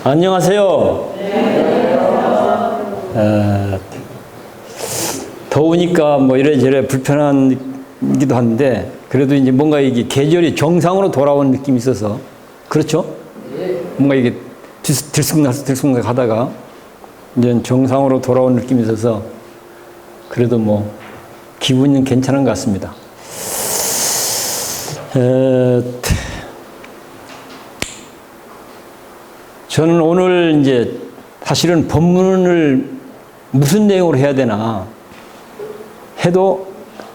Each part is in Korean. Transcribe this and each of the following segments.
안녕하세요. 더우니까 뭐 이래저래 불편한기도 한데 그래도 이제 뭔가 이게 계절이 정상으로 돌아온 느낌이 있어서 그렇죠? 뭔가 이게 들쑥날쑥 하다가 이제 정상으로 돌아온 느낌이 있어서 그래도 뭐 기분은 괜찮은 것 같습니다. 저는 오늘 이제 사실은 법문을 무슨 내용으로 해야 되나 해도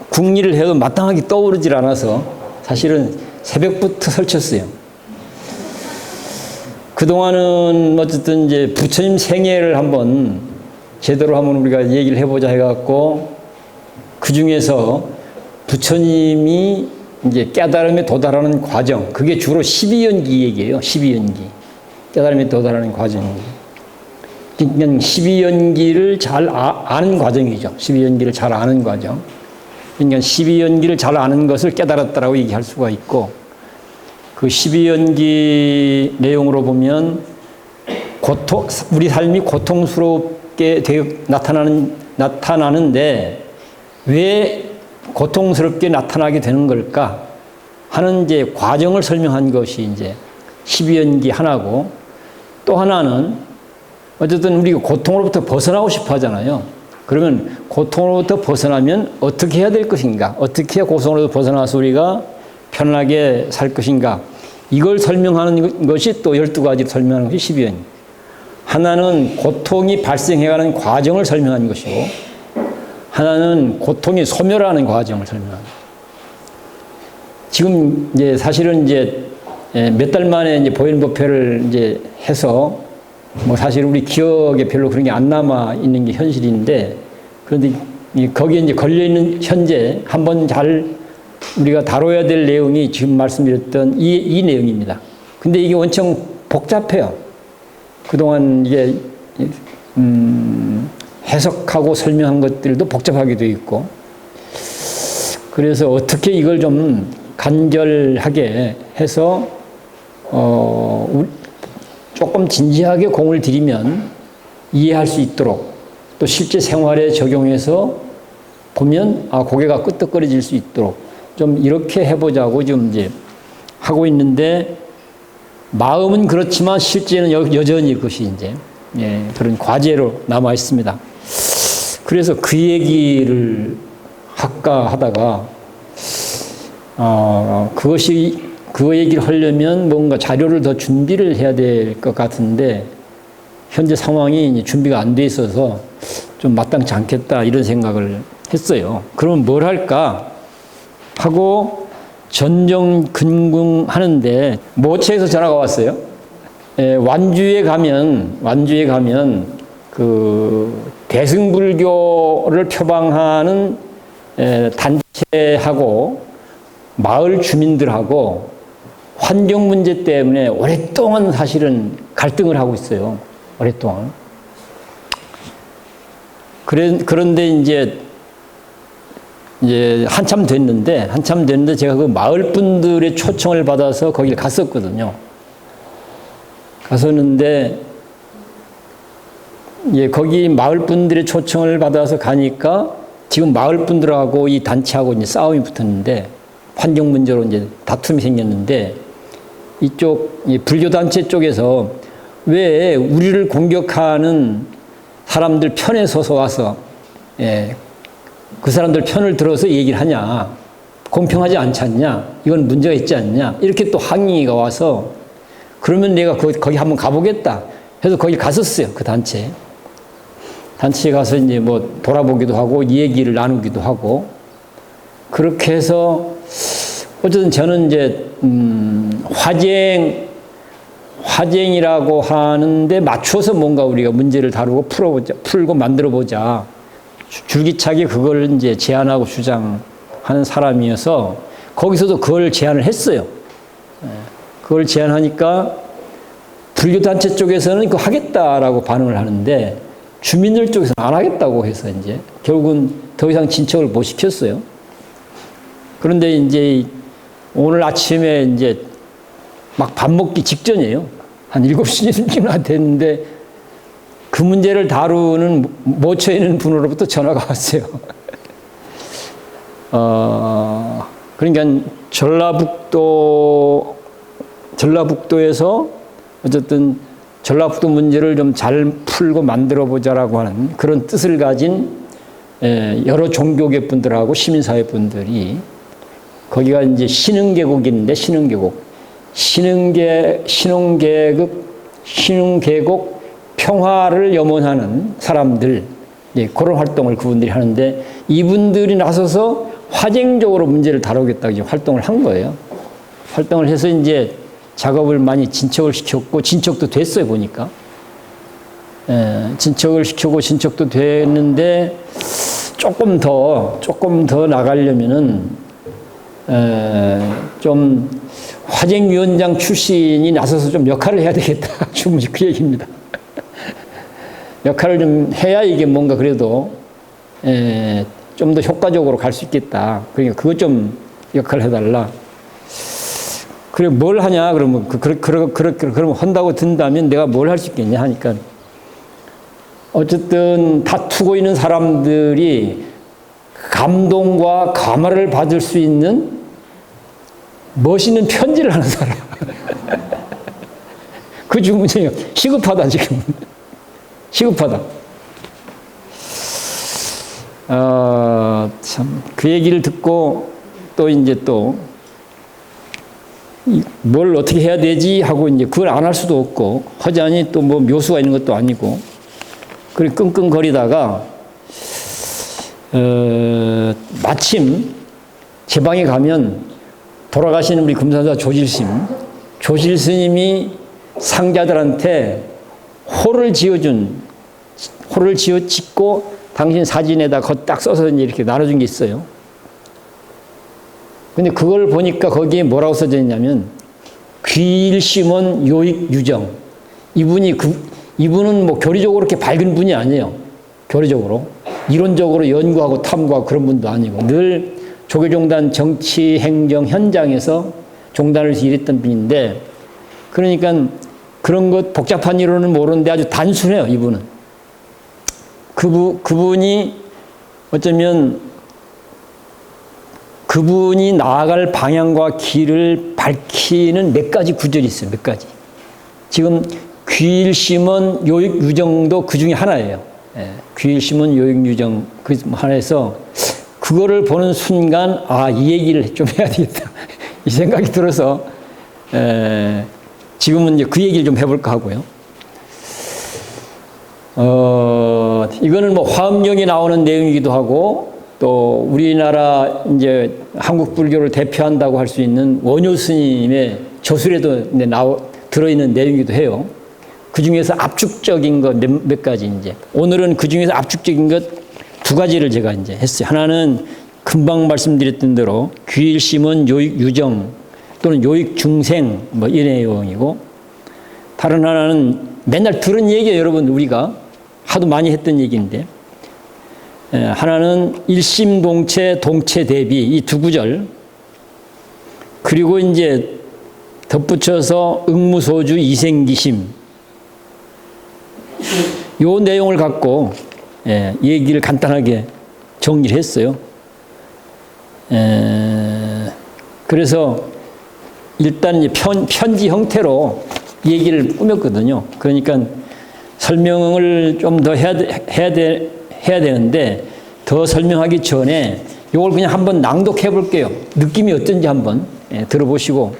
궁리를 해도 마땅하게 떠오르질 않아서 사실은 새벽부터 설쳤어요. 그동안은 어쨌든 이제 부처님 생애를 한번 제대로 한번 우리가 얘기를 해보자 해갖고 그 중에서 부처님이 이제 깨달음에 도달하는 과정, 그게 주로 12연기 얘기예요. 12연기. 깨달음에 도달하는 과정이죠. 그러니까 12연기를 잘 아는 과정이죠. 12연기를 잘 아는 과정. 그러니까 12연기를 잘 아는 것을 깨달았다라고 얘기할 수가 있고, 그 12연기 내용으로 보면 우리 삶이 고통스럽게 나타나는데 왜 고통스럽게 나타나게 되는 걸까 하는 이제 과정을 설명한 것이 이제 12연기 하나고, 또 하나는 어쨌든 우리가 고통으로부터 벗어나고 싶어 하잖아요. 그러면 고통으로부터 벗어나면 어떻게 해야 될 것인가? 어떻게 해야 고통으로부터 벗어나서 우리가 편안하게 살 것인가? 이걸 설명하는 것이 또 12가지를 설명하는 것이 12연기. 하나는 고통이 발생해가는 과정을 설명하는 것이고, 하나는 고통이 소멸하는 과정을 설명하는 것이고. 지금 이제 사실은 이제 몇 달 만에 이제 보현법회를 이제 해서 뭐 사실 우리 기억에 별로 그런 게 안 남아 있는 게 현실인데, 그런데 거기에 이제 걸려 있는 현재 한번 잘 우리가 다뤄야 될 내용이 지금 말씀드렸던 이 내용입니다. 근데 이게 엄청 복잡해요. 그동안 이게 해석하고 설명한 것들도 복잡하게 되어 있고, 그래서 어떻게 이걸 좀 간결하게 해서 조금 진지하게 공을 들이면 이해할 수 있도록, 또 실제 생활에 적용해서 보면 고개가 끄덕거려질 수 있도록 좀 이렇게 해보자고 지금 이제 하고 있는데, 마음은 그렇지만 실제는 여전히 그것이 이제 그런 과제로 남아 있습니다. 그래서 그 얘기를 할까 하다가 그거 얘기를 하려면 뭔가 자료를 더 준비를 해야 될 것 같은데, 현재 상황이 이제 준비가 안 돼 있어서 좀 마땅치 않겠다 이런 생각을 했어요. 그러면 뭘 할까 하고 전정근궁하는데 모처에서 전화가 왔어요. 완주에 가면 그 대승불교를 표방하는 단체하고 마을 주민들하고 환경 문제 때문에 오랫동안 사실은 갈등을 하고 있어요. 오랫동안. 그런데 이제 한참 됐는데 제가 그 마을 분들의 초청을 받아서 거기를 갔었거든요. 갔었는데 거기 마을 분들의 초청을 받아서 가니까 지금 마을 분들하고 이 단체하고 이제 싸움이 붙었는데, 환경 문제로 이제 다툼이 생겼는데, 이쪽 불교 단체 쪽에서 왜 우리를 공격하는 사람들 편에 서서 와서 그 사람들 편을 들어서 얘기를 하냐, 공평하지 않지 않냐, 이건 문제가 있지 않냐, 이렇게 또 항의가 와서, 그러면 내가 거기 한번 가보겠다 해서 거기 갔었어요. 그 단체에 가서 이제 뭐 돌아보기도 하고 이 얘기를 나누기도 하고, 그렇게 해서 어쨌든 저는 이제 화쟁이라고 하는데 맞춰서 뭔가 우리가 문제를 다루고 풀고 만들어보자, 줄기차게 그걸 이제 제안하고 주장하는 사람이어서 거기서도 그걸 제안을 했어요. 그걸 제안하니까 불교단체 쪽에서는 그거 하겠다라고 반응을 하는데, 주민들 쪽에서는 안 하겠다고 해서 이제 결국은 더 이상 진척을 못 시켰어요. 그런데 이제 오늘 아침에 이제 막 밥 먹기 직전이에요. 한 7시쯤이나 됐는데 그 문제를 다루는 모처에 있는 분으로부터 전화가 왔어요. 그러니까 전라북도에서 어쨌든 전라북도 문제를 좀 잘 풀고 만들어 보자라고 하는 그런 뜻을 가진 여러 종교계 분들하고 시민사회 분들이 거기가 이제 신흥계곡인데 신흥계곡 평화를 염원하는 사람들 그런 활동을 그분들이 하는데 이분들이 나서서 화쟁적으로 문제를 다루겠다고 활동을 한 거예요. 활동을 해서 이제 작업을 많이 진척을 시켰고 진척도 됐어요 보니까. 진척을 시키고 진척도 됐는데 조금 더 나가려면은 좀 화쟁위원장 출신이 나서서 좀 역할을 해야 되겠다. 주무시 그 얘기입니다. 역할을 좀 해야 이게 뭔가 그래도 좀 더 효과적으로 갈 수 있겠다. 그러니까 그것 좀 역할을 해달라. 그래 뭘 하냐 그러면 그러면 한다고 든다면 내가 뭘 할 수 있겠냐 하니까 어쨌든 다투고 있는 사람들이 감동과 감화를 받을 수 있는 멋있는 편지를 하는 사람. 그 주문이에요. 시급하다 지금. 시급하다. 참 그 얘기를 듣고 또 이제 또 뭘 어떻게 해야 되지 하고 이제 그걸 안 할 수도 없고 허자니 또 뭐 묘수가 있는 것도 아니고 그래 끙끙거리다가 마침 제 방에 가면 돌아가시는 우리 금산사 조실 스님이 상자들한테 호를 짓고 당신 사진에다 딱 써서 이렇게 나눠준 게 있어요. 근데 그걸 보니까 거기에 뭐라고 써져 있냐면 귀일심원 요익유정. 이분은 뭐 교리적으로 그렇게 밝은 분이 아니에요. 교리적으로. 이론적으로 연구하고 탐구하고 그런 분도 아니고 늘 조계종단 정치 행정 현장에서 종단을 일했던 분인데 그러니까 그런 것 복잡한 이론은 모르는데 아주 단순해요. 이분은. 그분이 어쩌면 그분이 나아갈 방향과 길을 밝히는 몇 가지 구절이 있어요. 몇 가지. 지금 귀일심은 요익유정도 그 중에 하나예요. 귀일심은 요익유정 그 하나에서 그거를 보는 순간 이 얘기를 좀 해야 되겠다. 이 생각이 들어서 지금은 이제 그 얘기를 좀 해볼까 하고요. 이거는 뭐 화엄경에 나오는 내용이기도 하고 또 우리나라 이제 한국 불교를 대표한다고 할 수 있는 원효 스님의 저술에도 들어있는 내용이기도 해요. 그 중에서 압축적인 것 몇 가지 이제 오늘은 그 중에서 압축적인 것 두 가지를 제가 이제 했어요. 하나는 금방 말씀드렸던 대로 귀일심은 요익 유정 또는 요익 중생 뭐 이 내용이고 다른 하나는 맨날 들은 얘기예요. 여러분 우리가 하도 많이 했던 얘기인데 하나는 일심동체 동체대비 이 두 구절 그리고 이제 덧붙여서 응무소주 이생기심 요 내용을 갖고 얘기를 간단하게 정리를 했어요. 그래서 일단 이제 편지 형태로 얘기를 꾸몄거든요. 그러니까 설명을 좀 더 해야 되는데 더 설명하기 전에 이걸 그냥 한번 낭독해 볼게요. 느낌이 어떤지 한번 들어보시고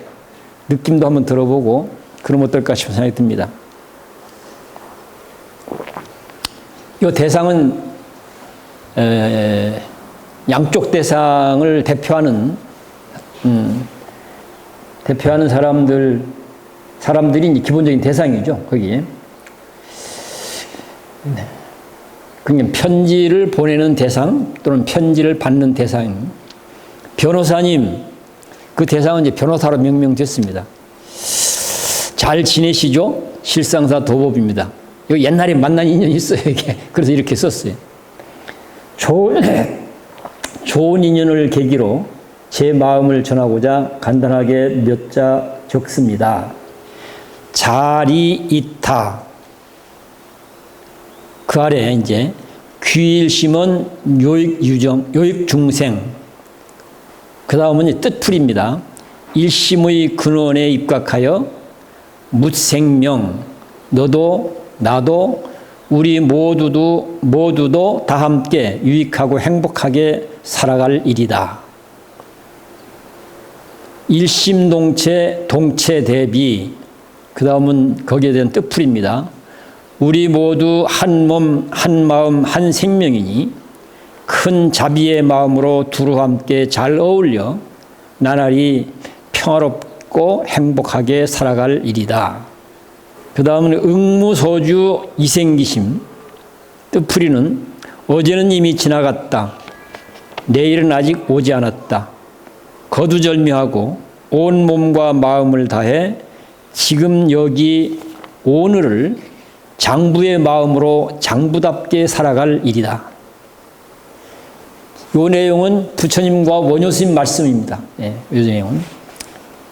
느낌도 한번 들어보고 그럼 어떨까 싶은 생각이 듭니다. 이 대상은 양쪽 대상을 대표하는 사람들이 기본적인 대상이죠. 거기에. 네. 그러니까 편지를 보내는 대상 또는 편지를 받는 대상. 변호사님, 그 대상은 이제 변호사로 명명됐습니다. 잘 지내시죠? 실상사 도법입니다. 이거 옛날에 만난 인연이 있어요, 이게. 그래서 이렇게 썼어요. 좋은 인연을 계기로 제 마음을 전하고자 간단하게 몇 자 적습니다. 자리이타. 그 아래 이제 귀일심은 요익중생. 그 다음은 뜻풀입니다. 일심의 근원에 입각하여 묻생명. 너도 나도 우리 모두도 다 함께 유익하고 행복하게 살아갈 일이다. 일심동체 동체 대비. 그 다음은 거기에 대한 뜻풀입니다. 우리 모두 한 몸, 한 마음, 한 생명이니 큰 자비의 마음으로 두루 함께 잘 어울려 나날이 평화롭고 행복하게 살아갈 일이다. 그 다음은 응무소주 이생기심. 뜻풀이는 어제는 이미 지나갔다. 내일은 아직 오지 않았다. 거두절미하고 온 몸과 마음을 다해 지금 여기 오늘을 장부의 마음으로 장부답게 살아갈 일이다. 이 내용은 부처님과 원효스님 말씀입니다. 이 내용은.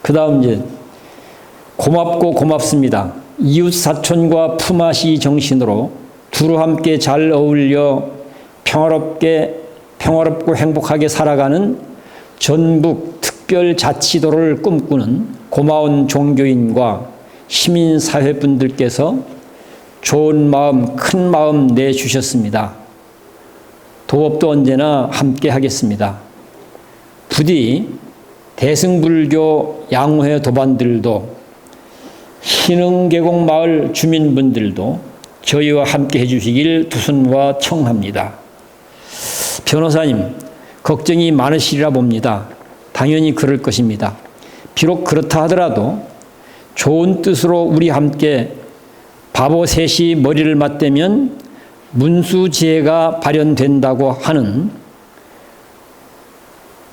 그 다음 이제 고맙고 고맙습니다. 이웃 사촌과 품앗이 정신으로 두루 함께 잘 어울려 평화롭고 행복하게 살아가는 전북 특별자치도를 꿈꾸는 고마운 종교인과 시민사회분들께서 좋은 마음, 큰 마음 내주셨습니다. 도업도 언제나 함께 하겠습니다. 부디 대승불교 양회 도반들도 신흥계곡 마을 주민분들도 저희와 함께 해주시길 두손과 청합니다. 변호사님, 걱정이 많으시리라 봅니다. 당연히 그럴 것입니다. 비록 그렇다 하더라도 좋은 뜻으로 우리 함께 바보 셋이 머리를 맞대면 문수지혜가 발현된다고 하는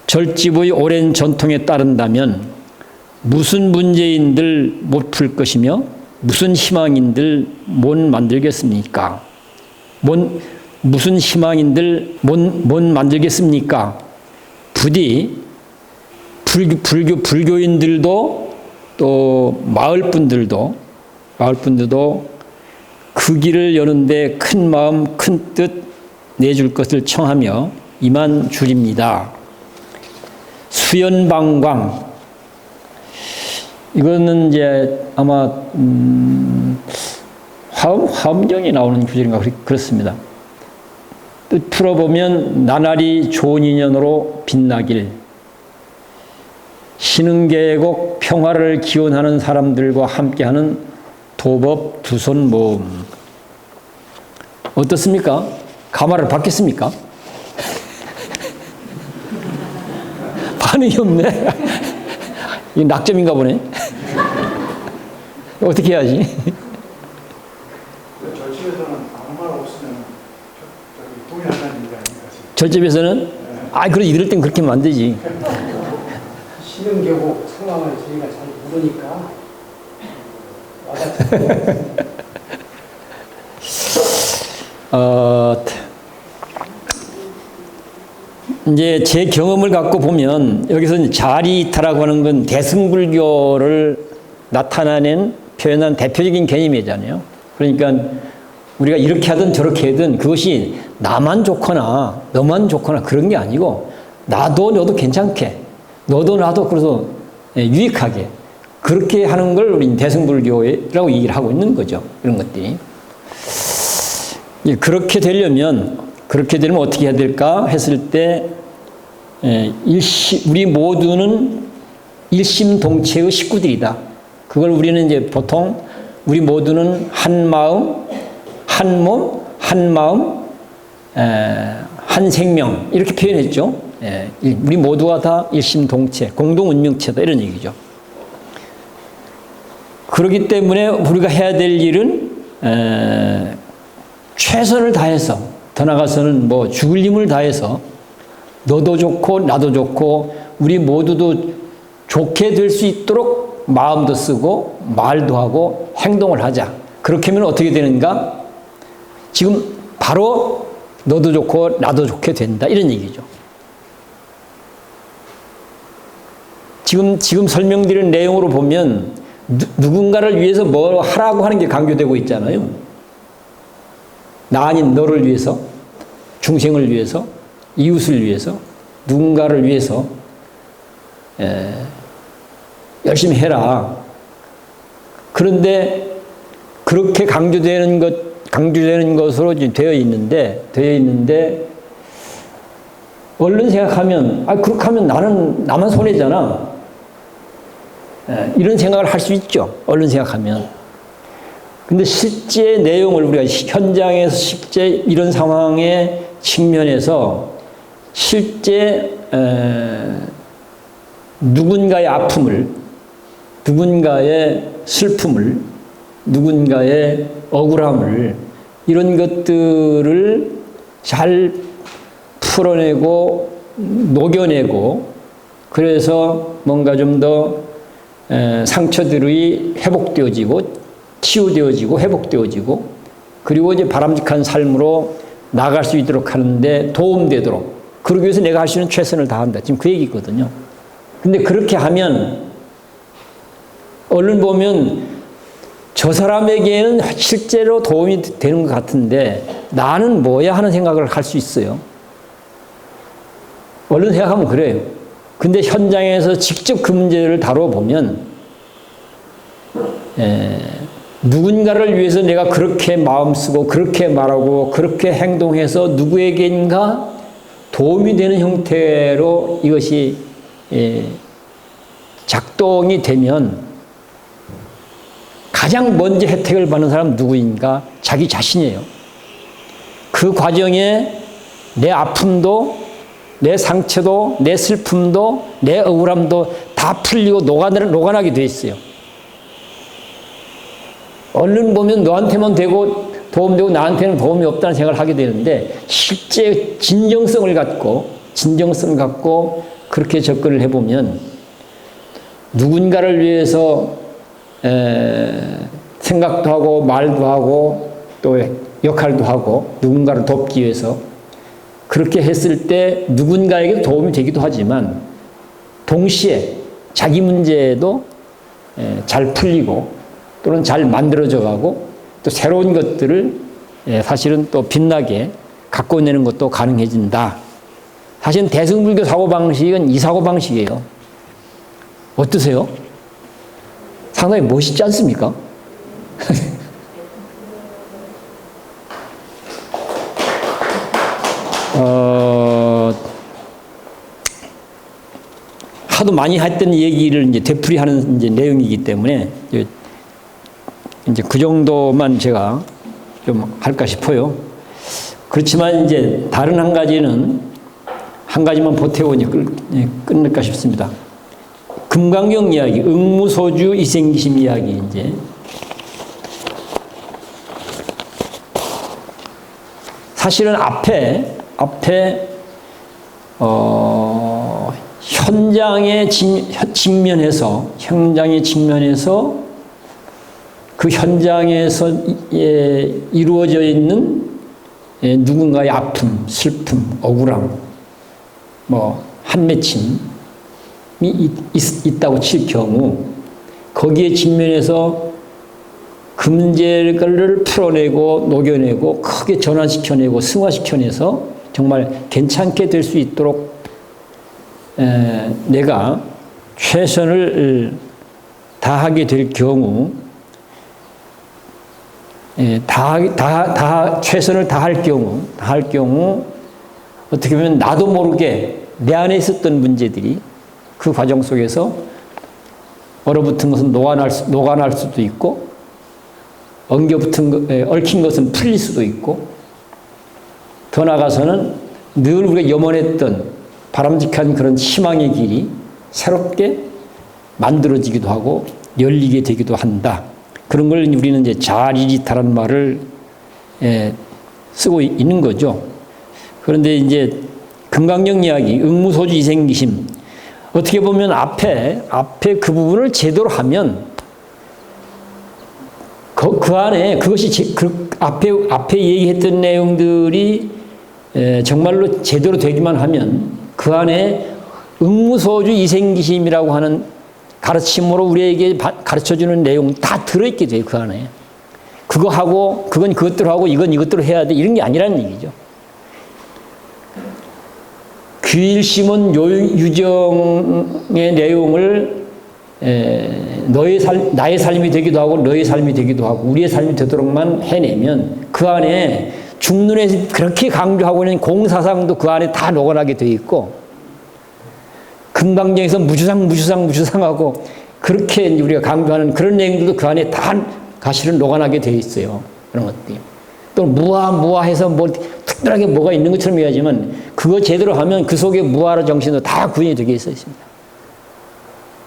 절집의 오랜 전통에 따른다면 무슨 문제인들 못 풀 것이며 무슨 희망인들 못 만들겠습니까? 무슨 희망인들 못 만들겠습니까? 부디 불교인들도 또 마을분들도 그 길을 여는데 큰 마음, 큰 뜻 내줄 것을 청하며 이만 줄입니다. 수연방광. 이거는 이제 아마 화엄경에 나오는 구절인가 그렇습니다. 뜻 풀어보면 나날이 좋은 인연으로 빛나길. 신흥계곡 평화를 기원하는 사람들과 함께하는 도법 두손 모음. 어떻습니까? 가마를 받겠습니까? 반응이 없네. 이 낙점인가 보네. 어떻게 해야지? 절집에서는 아무 말 없으면 동의한다는 얘기 아닙니까? 절집에서는? 그래, 이럴 땐 그렇게 하면 안 되지. 신흥계곡 상황을 저희가 잘 모르니까 와닿지. 이제 제 경험을 갖고 보면 여기서 자리이타라고 하는 건 대승불교를 나타내는 표현한 대표적인 개념이잖아요. 그러니까 우리가 이렇게 하든 저렇게 하든 그것이 나만 좋거나 너만 좋거나 그런 게 아니고 나도 너도 괜찮게 너도 나도 그래서 유익하게 그렇게 하는 걸 우리 대승불교라고 얘기를 하고 있는 거죠. 이런 것들이. 그렇게 되려면 어떻게 해야 될까 했을 때 우리 모두는 일심동체의 식구들이다. 그걸 우리는 이제 보통 우리 모두는 한 마음, 한 몸, 한 마음, 한 생명 이렇게 표현했죠. 우리 모두가 다 일심동체, 공동운명체다 이런 얘기죠. 그렇기 때문에 우리가 해야 될 일은 최선을 다해서 더 나아가서는 뭐 죽을 힘을 다해서 너도 좋고 나도 좋고 우리 모두도 좋게 될 수 있도록 마음도 쓰고 말도 하고 행동을 하자. 그렇게 하면 어떻게 되는가? 지금 바로 너도 좋고 나도 좋게 된다 이런 얘기죠. 지금 설명드린 내용으로 보면 누군가를 위해서 뭐 하라고 하는 게 강조되고 있잖아요. 나 아닌 너를 위해서, 중생을 위해서, 이웃을 위해서, 누군가를 위해서 열심히 해라. 그런데 그렇게 강조되는 것으로 되어 있는데 얼른 생각하면 그렇게 하면 나만 손해잖아. 이런 생각을 할 수 있죠. 얼른 생각하면. 근데 실제 내용을 우리가 현장에서 실제 이런 상황에 직면해서 실제 누군가의 아픔을, 누군가의 슬픔을, 누군가의 억울함을 이런 것들을 잘 풀어내고 녹여내고 그래서 뭔가 좀 더 상처들이 회복되어지고 치유되어지고 회복되어지고 그리고 이제 바람직한 삶으로 나아갈 수 있도록 하는데 도움되도록 그러기 위해서 내가 할 수 있는 최선을 다한다. 지금 그 얘기거든요. 근데 그렇게 하면 얼른 보면 저 사람에게는 실제로 도움이 되는 것 같은데 나는 뭐야 하는 생각을 할 수 있어요. 얼른 생각하면 그래요. 근데 현장에서 직접 그 문제를 다뤄보면 누군가를 위해서 내가 그렇게 마음쓰고 그렇게 말하고 그렇게 행동해서 누구에게인가 도움이 되는 형태로 이것이 작동이 되면 가장 먼저 혜택을 받는 사람은 누구인가? 자기 자신이에요. 그 과정에 내 아픔도 내 상처도 내 슬픔도 내 억울함도 다 풀리고 녹아나게 돼 있어요. 얼른 보면 너한테만 되고 도움되고 나한테는 도움이 없다는 생각을 하게 되는데 실제 진정성을 갖고 그렇게 접근을 해보면 누군가를 위해서 생각도 하고 말도 하고 또 역할도 하고 누군가를 돕기 위해서 그렇게 했을 때 누군가에게 도움이 되기도 하지만 동시에 자기 문제도 잘 풀리고 또는 잘 만들어져 가고 또 새로운 것들을 사실은 또 빛나게 갖고 내는 것도 가능해진다. 사실은 대승불교 사고방식은 이 사고방식이에요. 어떠세요? 상당히 멋있지 않습니까? 하도 많이 했던 얘기를 이제 되풀이하는 이제 내용이기 때문에 이제 그 정도만 제가 좀 할까 싶어요. 그렇지만 이제 다른 한 가지만 보태고 이제 끝낼까 싶습니다. 금강경 이야기, 응무소주 이생기심 이야기 이제. 사실은 앞에 현장에 직면해서 그 현장에서 이루어져 있는 누군가의 아픔, 슬픔, 억울함, 뭐 한맺힘이 있다고 칠 경우 거기에 직면해서 그 문제를 풀어내고 녹여내고 크게 전환시켜내고 승화시켜내서 정말 괜찮게 될 수 있도록 내가 최선을 다하게 될 경우 최선을 다할 경우 어떻게 보면 나도 모르게 내 안에 있었던 문제들이 그 과정 속에서 얼어붙은 것은 녹아날 수도 있고 얽힌 것은 풀릴 수도 있고 더 나아가서는 늘 우리가 염원했던 바람직한 그런 희망의 길이 새롭게 만들어지기도 하고 열리게 되기도 한다. 그런 걸 우리는 이제 자리리타라는 말을 쓰고 있는 거죠. 그런데 이제 금강경 이야기, 응무소주 이생기심 어떻게 보면 앞에 그 부분을 제대로 하면 그 안에 그것이 그 앞에 얘기했던 내용들이 정말로 제대로 되기만 하면 그 안에 응무소주 이생기심이라고 하는 가르침으로 우리에게 가르쳐주는 내용 다 들어있게 돼요, 그 안에. 그거 하고, 그건 그것대로 하고, 이건 이것대로 해야 돼. 이런 게 아니라는 얘기죠. 규일심은 유정의 내용을 나의 삶이 되기도 하고, 너의 삶이 되기도 하고, 우리의 삶이 되도록만 해내면 그 안에 중론에서 그렇게 강조하고 있는 공사상도 그 안에 다 녹아나게 되어 있고, 금강경에서 무주상하고 그렇게 우리가 강조하는 그런 내용들도 그 안에 다 사실은 녹아나게 되어 있어요. 그런 것들이. 또 무아해서 뭐 특별하게 뭐가 있는 것처럼 얘기하지만 그거 제대로 하면 그 속에 무아라 정신도 다 구현이 되게 있어 있습니다.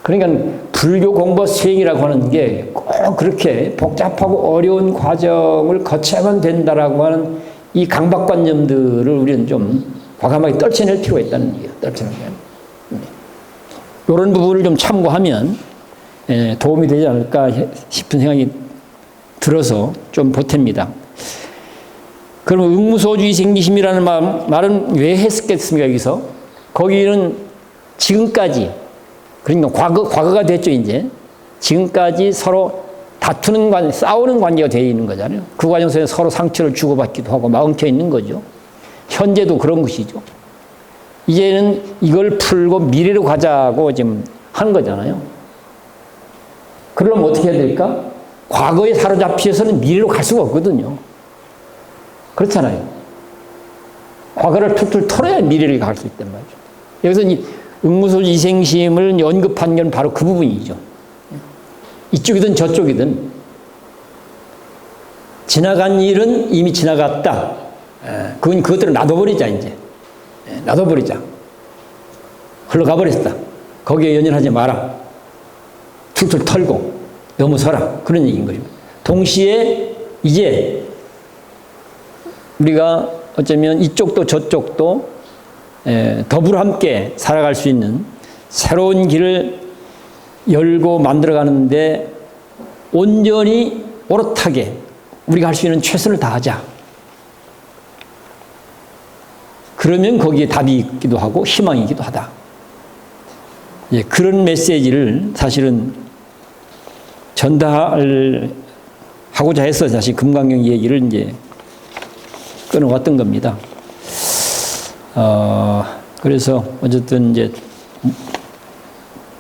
그러니까 불교 공부 수행이라고 하는 게 꼭 그렇게 복잡하고 어려운 과정을 거쳐야만 된다라고 하는 이 강박관념들을 우리는 좀 과감하게 떨쳐낼 필요가 있다는 얘기예요. 떨쳐내면. 이런 부분을 좀 참고하면 도움이 되지 않을까 싶은 생각이 들어서 좀 보탭니다. 그럼 응무소주의 생기심이라는 말은 왜 했겠습니까, 여기서? 거기는 지금까지, 그러니까 과거가 됐죠, 이제. 지금까지 서로 다투는 관계, 싸우는 관계가 되어 있는 거잖아요. 그 과정 속에 서로 상처를 주고받기도 하고 엉켜 있는 거죠. 현재도 그런 것이죠. 이제는 이걸 풀고 미래로 가자고 지금 한 거잖아요. 그러려면 어떻게 해야 될까? 과거에 사로잡혀서는 미래로 갈 수가 없거든요. 그렇잖아요. 과거를 툴툴 털어야 미래를 갈 수 있단 말이죠. 여기서 이 응무소주 이생심을 언급한 건 바로 그 부분이죠. 이쪽이든 저쪽이든 지나간 일은 이미 지나갔다. 그것들을 놔둬버리자, 이제. 놔둬버리자. 흘러가버렸다. 거기에 연연하지 마라. 툴툴 털고 넘어서라. 그런 얘기인 거죠. 동시에 이제 우리가 어쩌면 이쪽도 저쪽도 더불어 함께 살아갈 수 있는 새로운 길을 열고 만들어가는데 온전히 오롯하게 우리가 할 수 있는 최선을 다하자. 그러면 거기에 답이 있기도 하고 희망이기도 하다. 예, 그런 메시지를 사실은 전달하고자 해서 사실 금강경 얘기를 이제 끊어왔던 겁니다. 그래서 어쨌든 이제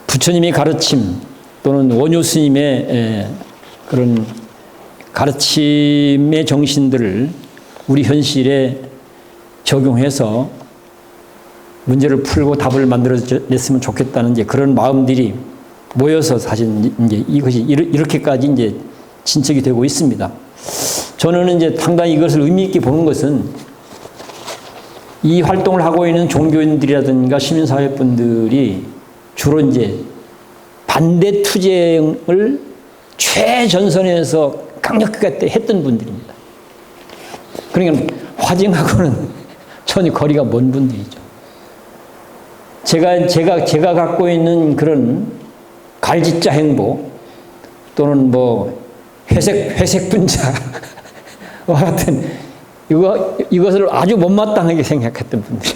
부처님의 가르침 또는 원효 스님의 그런 가르침의 정신들을 우리 현실에 적용해서 문제를 풀고 답을 만들어냈으면 좋겠다는 이제 그런 마음들이 모여서 사실 이제 이것이 이렇게까지 이제 진척이 되고 있습니다. 저는 이제 상당히 이것을 의미 있게 보는 것은 이 활동을 하고 있는 종교인들이라든가 시민사회 분들이 주로 이제 반대 투쟁을 최전선에서 강력하게 했던 분들입니다. 그러니까 화증하고는 전혀 거리가 먼 분들이죠. 제가 갖고 있는 그런 갈짓자 행보 또는 뭐 회색 분자와 같은 이것을 아주 못마땅하게 생각했던 분들.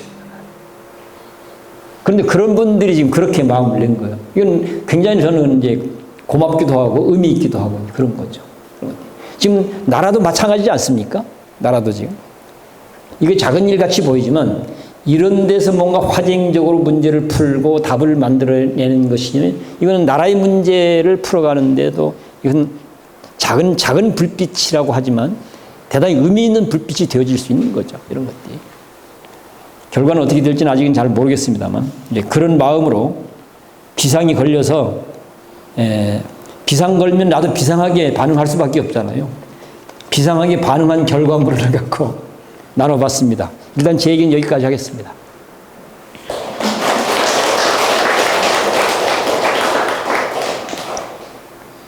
그런데 그런 분들이 지금 그렇게 마음을 낸 거예요. 이건 굉장히 저는 이제 고맙기도 하고 의미 있기도 하고 그런 거죠. 지금 나라도 마찬가지지 않습니까? 나라도 지금. 이게 작은 일 같이 보이지만 이런 데서 뭔가 화쟁적으로 문제를 풀고 답을 만들어내는 것이면 이거는 나라의 문제를 풀어가는데도 이건 작은 불빛이라고 하지만 대단히 의미 있는 불빛이 되어질 수 있는 거죠. 이런 것들이. 결과는 어떻게 될지는 아직은 잘 모르겠습니다만 이제 그런 마음으로 비상이 걸려서 비상 걸면 나도 비상하게 반응할 수밖에 없잖아요. 비상하게 반응한 결과물을 갖고 나눠봤습니다. 일단 제 얘기는 여기까지 하겠습니다.